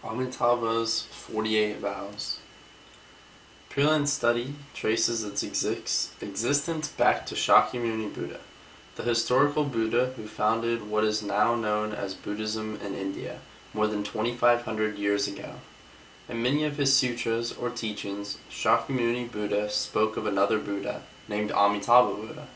Amitabha's 48 Vows. Pure Land study traces its existence back to Shakyamuni Buddha, the historical Buddha who founded what is now known as Buddhism in India more than 2,500 years ago. In many of his sutras or teachings, Shakyamuni Buddha spoke of another Buddha named Amitabha Buddha,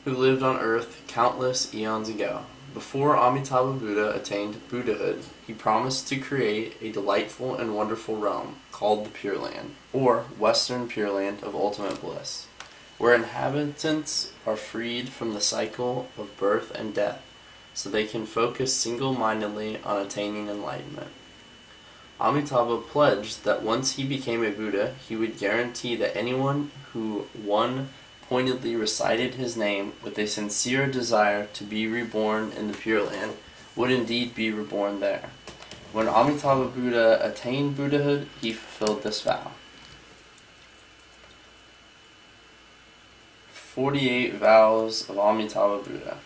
who lived on earth countless eons ago. Before Amitabha Buddha attained Buddhahood, he promised to create a delightful and wonderful realm called the Pure Land, or Western Pure Land of Ultimate Bliss, where inhabitants are freed from the cycle of birth and death, so they can focus single-mindedly on attaining enlightenment. Amitabha pledged that once he became a Buddha, he would guarantee that anyone who pointedly recited his name with a sincere desire to be reborn in the Pure Land would indeed be reborn there. When Amitabha Buddha attained Buddhahood, he fulfilled this vow. 48 Vows of Amitabha Buddha.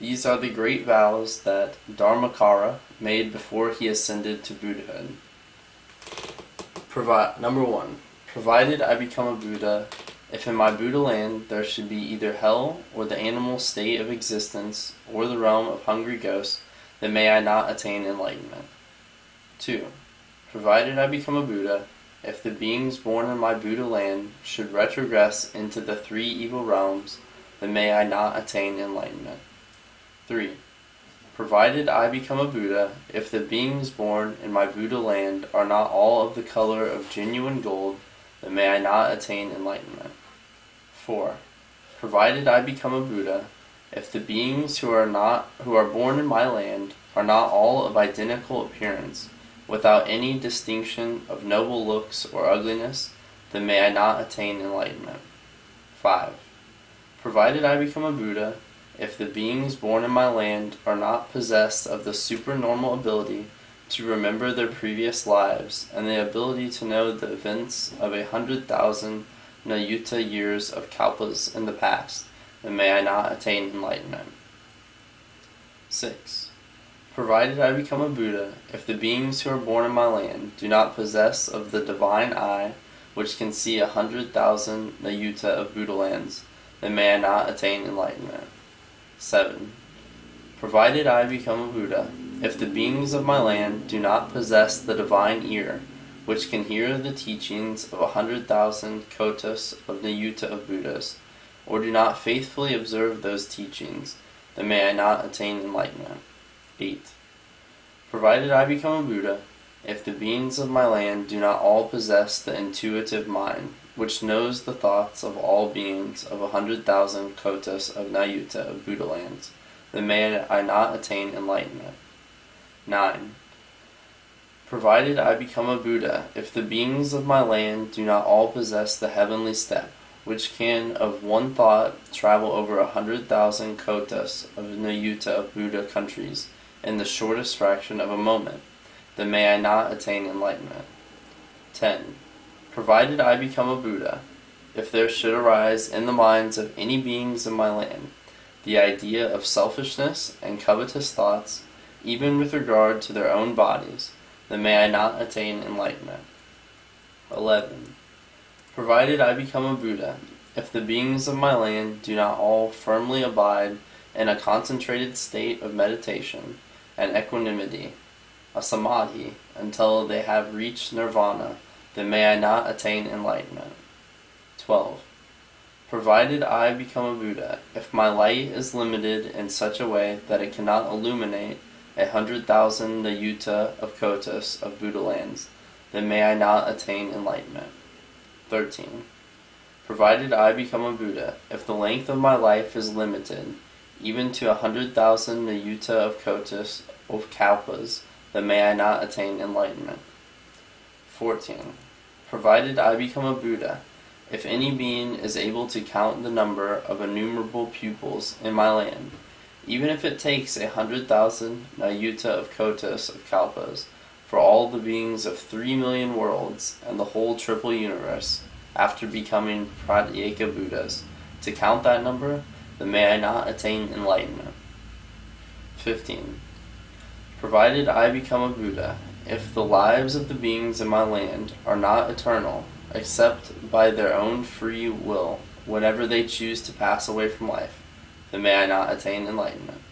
These are the great vows that Dharmakara made before he ascended to Buddhahood. Number 1. Provided I become a Buddha, if in my Buddha land there should be either hell or the animal state of existence or the realm of hungry ghosts, then may I not attain enlightenment. 2. Provided I become a Buddha, if the beings born in my Buddha land should retrogress into the 3 evil realms, then may I not attain enlightenment. 3. Provided I become a Buddha, if the beings born in my Buddha land are not all of the color of genuine gold, then may I not attain enlightenment. 4. Provided I become a Buddha, if the beings who are born in my land are not all of identical appearance, without any distinction of noble looks or ugliness, then may I not attain enlightenment. 5. Provided I become a Buddha, if the beings born in my land are not possessed of the supernormal ability to remember their previous lives and the ability to know the events of 100,000 Nayuta years of kalpas in the past, then may I not attain enlightenment. 6. Provided I become a Buddha, if the beings who are born in my land do not possess of the divine eye which can see 100,000 Nayuta of Buddha lands, then may I not attain enlightenment. 7. Provided I become a Buddha, if the beings of my land do not possess the divine ear, which can hear the teachings of 100,000 kotas of Nayuta of Buddhas, or do not faithfully observe those teachings, then may I not attain enlightenment. 8. Provided I become a Buddha, if the beings of my land do not all possess the intuitive mind, which knows the thoughts of all beings of 100,000 kotas of Nayuta of Buddha lands, then may I not attain enlightenment. 9. Provided I become a Buddha, if the beings of my land do not all possess the heavenly step, which can of one thought travel over 100,000 kotas of Nayuta of Buddha countries in the shortest fraction of a moment, then may I not attain enlightenment. 10. Provided I become a Buddha, if there should arise in the minds of any beings in my land the idea of selfishness and covetous thoughts, even with regard to their own bodies, then may I not attain enlightenment. 11. Provided I become a Buddha, if the beings of my land do not all firmly abide in a concentrated state of meditation and equanimity, a samadhi, until they have reached nirvana, then may I not attain enlightenment. 12. Provided I become a Buddha, if my light is limited in such a way that it cannot illuminate 100,000 Nayuta of kotas of Buddha lands, then may I not attain enlightenment. 13. Provided I become a Buddha, if the length of my life is limited, even to 100,000 Nayuta of kotas of kalpas, then may I not attain enlightenment. 14. Provided I become a Buddha, if any being is able to count the number of innumerable pupils in my land, even if it takes 100,000 Nayuta of kotas of kalpas, for all the beings of 3 million worlds and the whole triple universe, after becoming Pratyeka Buddhas, to count that number, then may I not attain enlightenment. 15. Provided I become a Buddha, if the lives of the beings in my land are not eternal, except by their own free will, whenever they choose to pass away from life, then may I not attain enlightenment.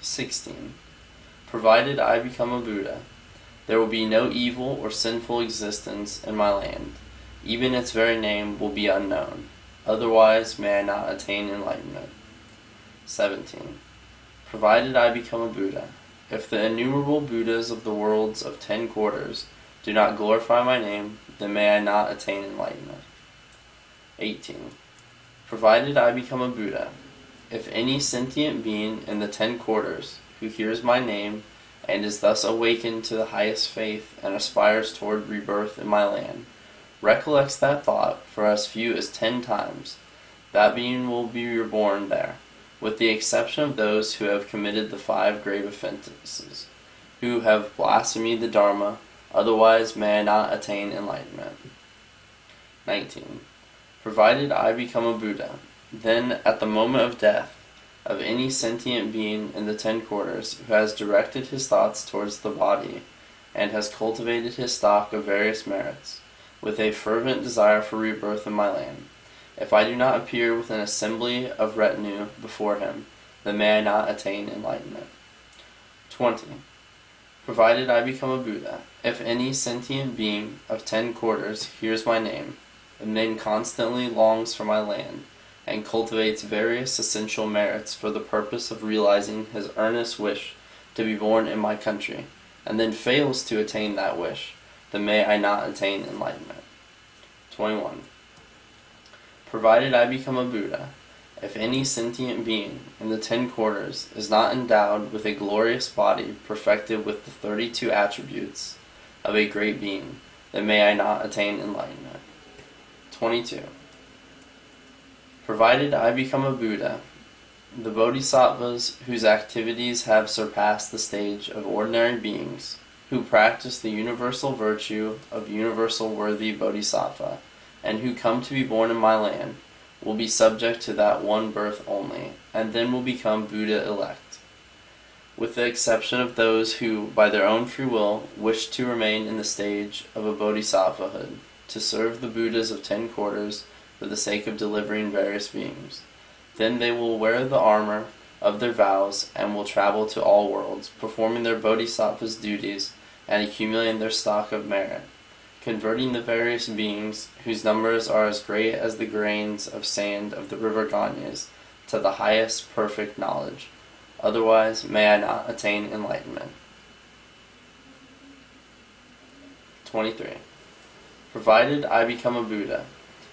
16. Provided I become a Buddha, there will be no evil or sinful existence in my land. Even its very name will be unknown. Otherwise may I not attain enlightenment. 17. Provided I become a Buddha, if the innumerable Buddhas of the worlds of 10 quarters do not glorify my name, then may I not attain enlightenment. 18. Provided I become a Buddha, if any sentient being in the 10 quarters who hears my name and is thus awakened to the highest faith and aspires toward rebirth in my land, recollects that thought for as few as 10 times, that being will be reborn there, with the exception of those who have committed the 5 grave offenses, who have blasphemed the Dharma, otherwise may I not attain enlightenment. 19. Provided I become a Buddha, then at the moment of death, of any sentient being in the 10 quarters who has directed his thoughts towards the body, and has cultivated his stock of various merits, with a fervent desire for rebirth in my land, if I do not appear with an assembly of retinue before him, then may I not attain enlightenment. 20. Provided I become a Buddha, if any sentient being of 10 quarters hears my name, and then constantly longs for my land, and cultivates various essential merits for the purpose of realizing his earnest wish to be born in my country, and then fails to attain that wish, then may I not attain enlightenment. 21. Provided I become a Buddha, if any sentient being in the 10 quarters is not endowed with a glorious body perfected with the 32 attributes of a great being, then may I not attain enlightenment. 22. Provided I become a Buddha, the bodhisattvas whose activities have surpassed the stage of ordinary beings, who practice the universal virtue of universal worthy bodhisattva, and who come to be born in my land, will be subject to that one birth only, and then will become Buddha elect, with the exception of those who, by their own free will, wish to remain in the stage of a bodhisattvahood, to serve the Buddhas of 10 quarters, for the sake of delivering various beings. Then they will wear the armor of their vows and will travel to all worlds, performing their bodhisattva's duties and accumulating their stock of merit, converting the various beings, whose numbers are as great as the grains of sand of the river Ganges, to the highest perfect knowledge. Otherwise may I not attain enlightenment. 23. Provided I become a Buddha,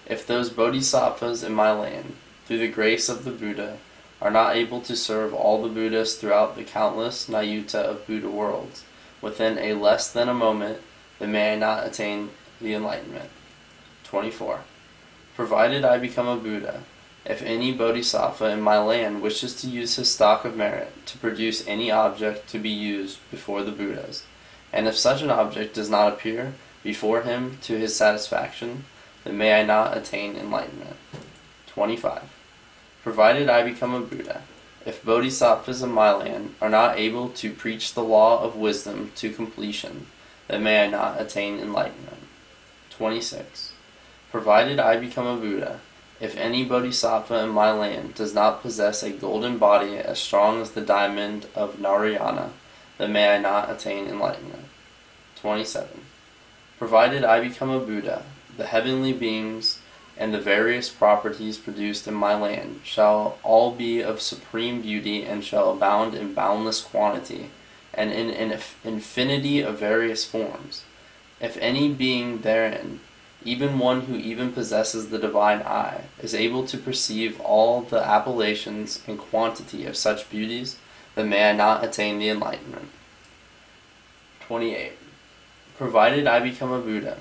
if those bodhisattvas in my land, through the grace of the Buddha, are not able to serve all the Buddhas throughout the countless Nayuta of Buddha worlds, within a less than a moment, then may I not attain the enlightenment. 24. Provided I become a Buddha, if any bodhisattva in my land wishes to use his stock of merit to produce any object to be used before the Buddhas, and if such an object does not appear before him to his satisfaction, then may I not attain enlightenment. 25. Provided I become a Buddha, if bodhisattvas in my land are not able to preach the law of wisdom to completion, then may I not attain enlightenment. 26. Provided I become a Buddha, if any bodhisattva in my land does not possess a golden body as strong as the diamond of Narayana, then may I not attain enlightenment. 27. Provided I become a Buddha, the heavenly beings and the various properties produced in my land shall all be of supreme beauty and shall abound in boundless quantity and in an infinity of various forms. If any being therein, even one who even possesses the divine eye, is able to perceive all the appellations and quantity of such beauties, then may I not attain the enlightenment. 28. Provided I become a Buddha,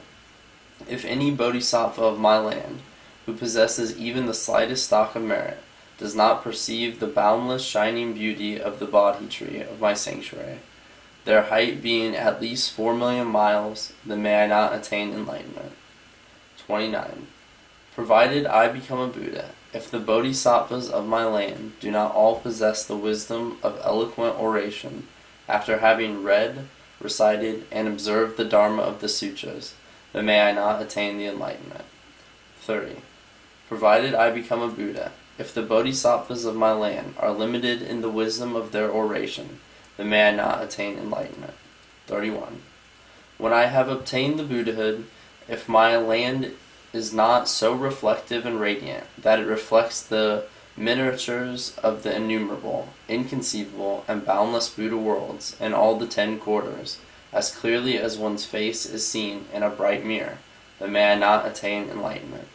if any bodhisattva of my land, who possesses even the slightest stock of merit, does not perceive the boundless shining beauty of the Bodhi tree of my sanctuary, their height being at least 4,000,000 miles, then may I not attain enlightenment. 29. Provided I become a Buddha, if the bodhisattvas of my land do not all possess the wisdom of eloquent oration, after having read, recited, and observed the Dharma of the Sutras, then may I not attain the enlightenment. 30. Provided I become a Buddha, if the bodhisattvas of my land are limited in the wisdom of their oration, then may I not attain enlightenment. 31. When I have obtained the Buddhahood, if my land is not so reflective and radiant that it reflects the miniatures of the innumerable, inconceivable, and boundless Buddha worlds in all the 10 quarters, as clearly as one's face is seen in a bright mirror, then may I not attain enlightenment.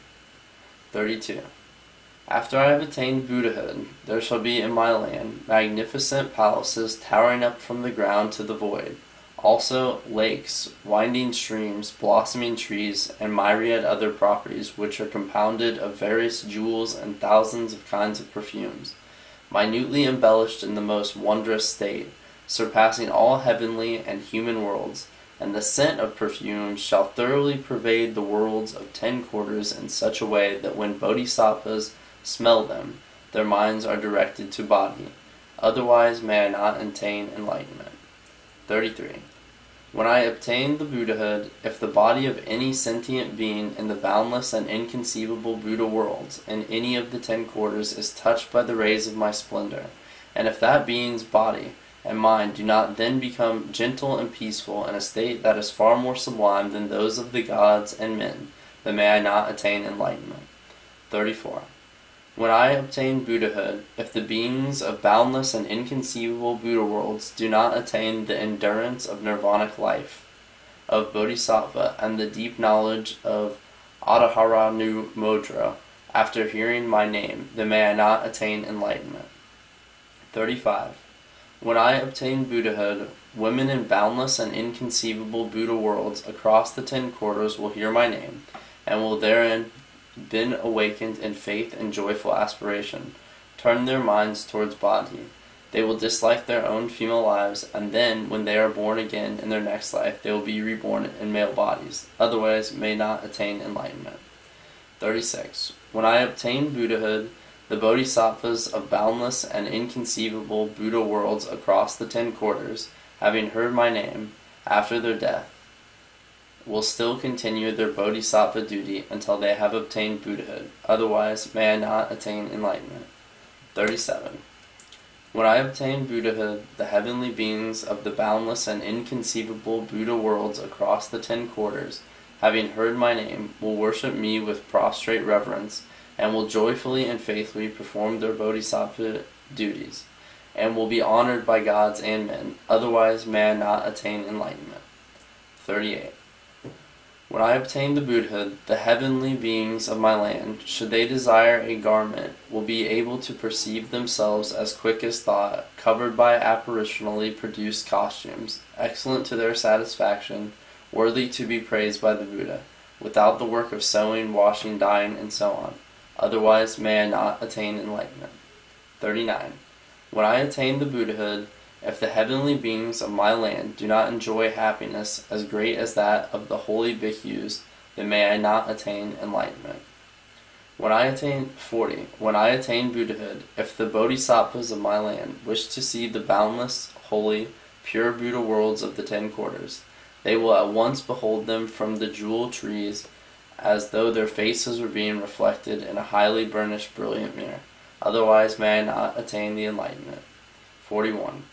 32. After I have attained Buddhahood, there shall be in my land magnificent palaces towering up from the ground to the void, also lakes, winding streams, blossoming trees, and myriad other properties which are compounded of various jewels and thousands of kinds of perfumes, minutely embellished in the most wondrous state, surpassing all heavenly and human worlds, and the scent of perfumes shall thoroughly pervade the worlds of 10 quarters in such a way that when bodhisattvas smell them, their minds are directed to body. Otherwise may I not attain enlightenment. 33. When I obtain the Buddhahood, if the body of any sentient being in the boundless and inconceivable Buddha worlds in any of the 10 quarters is touched by the rays of my splendor, and if that being's body and mind do not then become gentle and peaceful in a state that is far more sublime than those of the gods and men, then may I not attain enlightenment. 34. When I obtain Buddhahood, if the beings of boundless and inconceivable Buddha worlds do not attain the endurance of nirvanic life, of bodhisattva, and the deep knowledge of Adharanumodra, after hearing my name, then may I not attain enlightenment. 35. When I obtain Buddhahood, women in boundless and inconceivable Buddha worlds across the 10 quarters will hear my name, and will therein been awakened in faith and joyful aspiration, turn their minds towards body. They will dislike their own female lives, and then, when they are born again in their next life, they will be reborn in male bodies, otherwise may not attain enlightenment. 36. When I obtain Buddhahood, the bodhisattvas of boundless and inconceivable Buddha worlds across the 10 quarters, having heard my name, after their death, will still continue their bodhisattva duty until they have obtained Buddhahood, otherwise may I not attain enlightenment. 37. When I obtain Buddhahood, the heavenly beings of the boundless and inconceivable Buddha worlds across the 10 quarters, having heard my name, will worship me with prostrate reverence, and will joyfully and faithfully perform their bodhisattva duties, and will be honored by gods and men, otherwise may I not attain enlightenment. 38. When I obtain the Buddhahood, the heavenly beings of my land, should they desire a garment, will be able to perceive themselves as quick as thought, covered by apparitionally produced costumes, excellent to their satisfaction, worthy to be praised by the Buddha, without the work of sewing, washing, dyeing, and so on. Otherwise may I not attain enlightenment. 39. When I attain the Buddhahood, if the heavenly beings of my land do not enjoy happiness as great as that of the holy bhikkhus, then may I not attain enlightenment. 40. When I attain Buddhahood, if the bodhisattvas of my land wish to see the boundless, holy, pure Buddha worlds of the 10 quarters, they will at once behold them from the jewel trees, as though their faces were being reflected in a highly burnished brilliant mirror. Otherwise may I not attain the enlightenment. 41.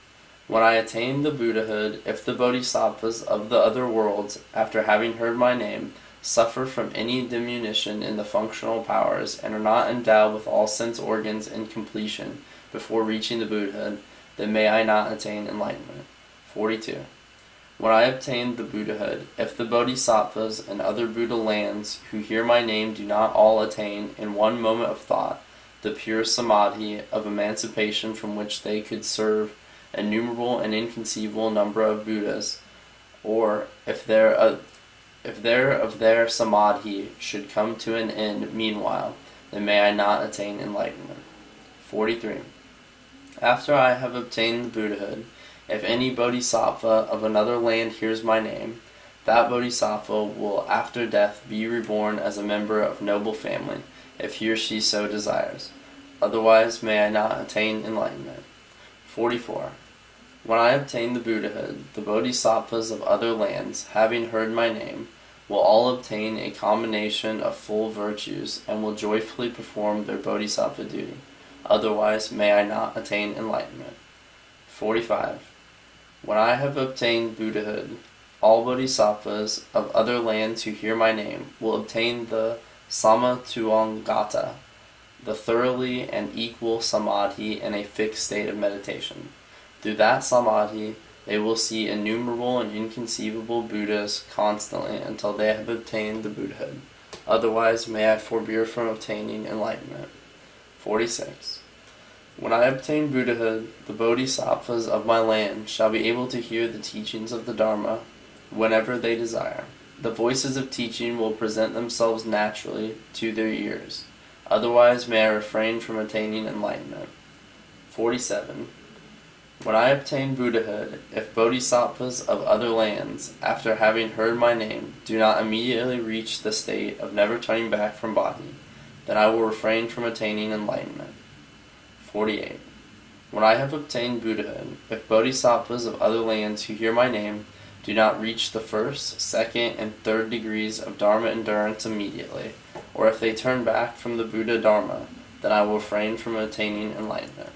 When I attain the Buddhahood, if the bodhisattvas of the other worlds, after having heard my name, suffer from any diminution in the functional powers, and are not endowed with all sense organs in completion before reaching the Buddhahood, then may I not attain enlightenment. 42. When I obtain the Buddhahood, if the bodhisattvas in other Buddha lands who hear my name do not all attain, in one moment of thought, the pure samadhi of emancipation from which they could serve innumerable and inconceivable number of Buddhas, or if their samadhi should come to an end meanwhile, then may I not attain enlightenment. 43. After I have obtained the Buddhahood, if any bodhisattva of another land hears my name, that bodhisattva will after death be reborn as a member of noble family, if he or she so desires. Otherwise may I not attain enlightenment. 44. When I obtain the Buddhahood, the bodhisattvas of other lands, having heard my name, will all obtain a combination of full virtues and will joyfully perform their bodhisattva duty. Otherwise may I not attain enlightenment. 45. When I have obtained Buddhahood, all bodhisattvas of other lands who hear my name will obtain the Samatuangata, the thoroughly and equal samadhi in a fixed state of meditation. Through that samadhi, they will see innumerable and inconceivable Buddhas constantly until they have obtained the Buddhahood. Otherwise may I forbear from obtaining enlightenment. 46. When I obtain Buddhahood, the bodhisattvas of my land shall be able to hear the teachings of the Dharma whenever they desire. The voices of teaching will present themselves naturally to their ears. Otherwise may I refrain from attaining enlightenment. 47. When I obtain Buddhahood, if bodhisattvas of other lands, after having heard my name, do not immediately reach the state of never turning back from body, then I will refrain from attaining enlightenment. 48. When I have obtained Buddhahood, if bodhisattvas of other lands who hear my name do not reach the first, second, and third degrees of Dharma endurance immediately, or if they turn back from the Buddha Dharma, then I will refrain from attaining enlightenment.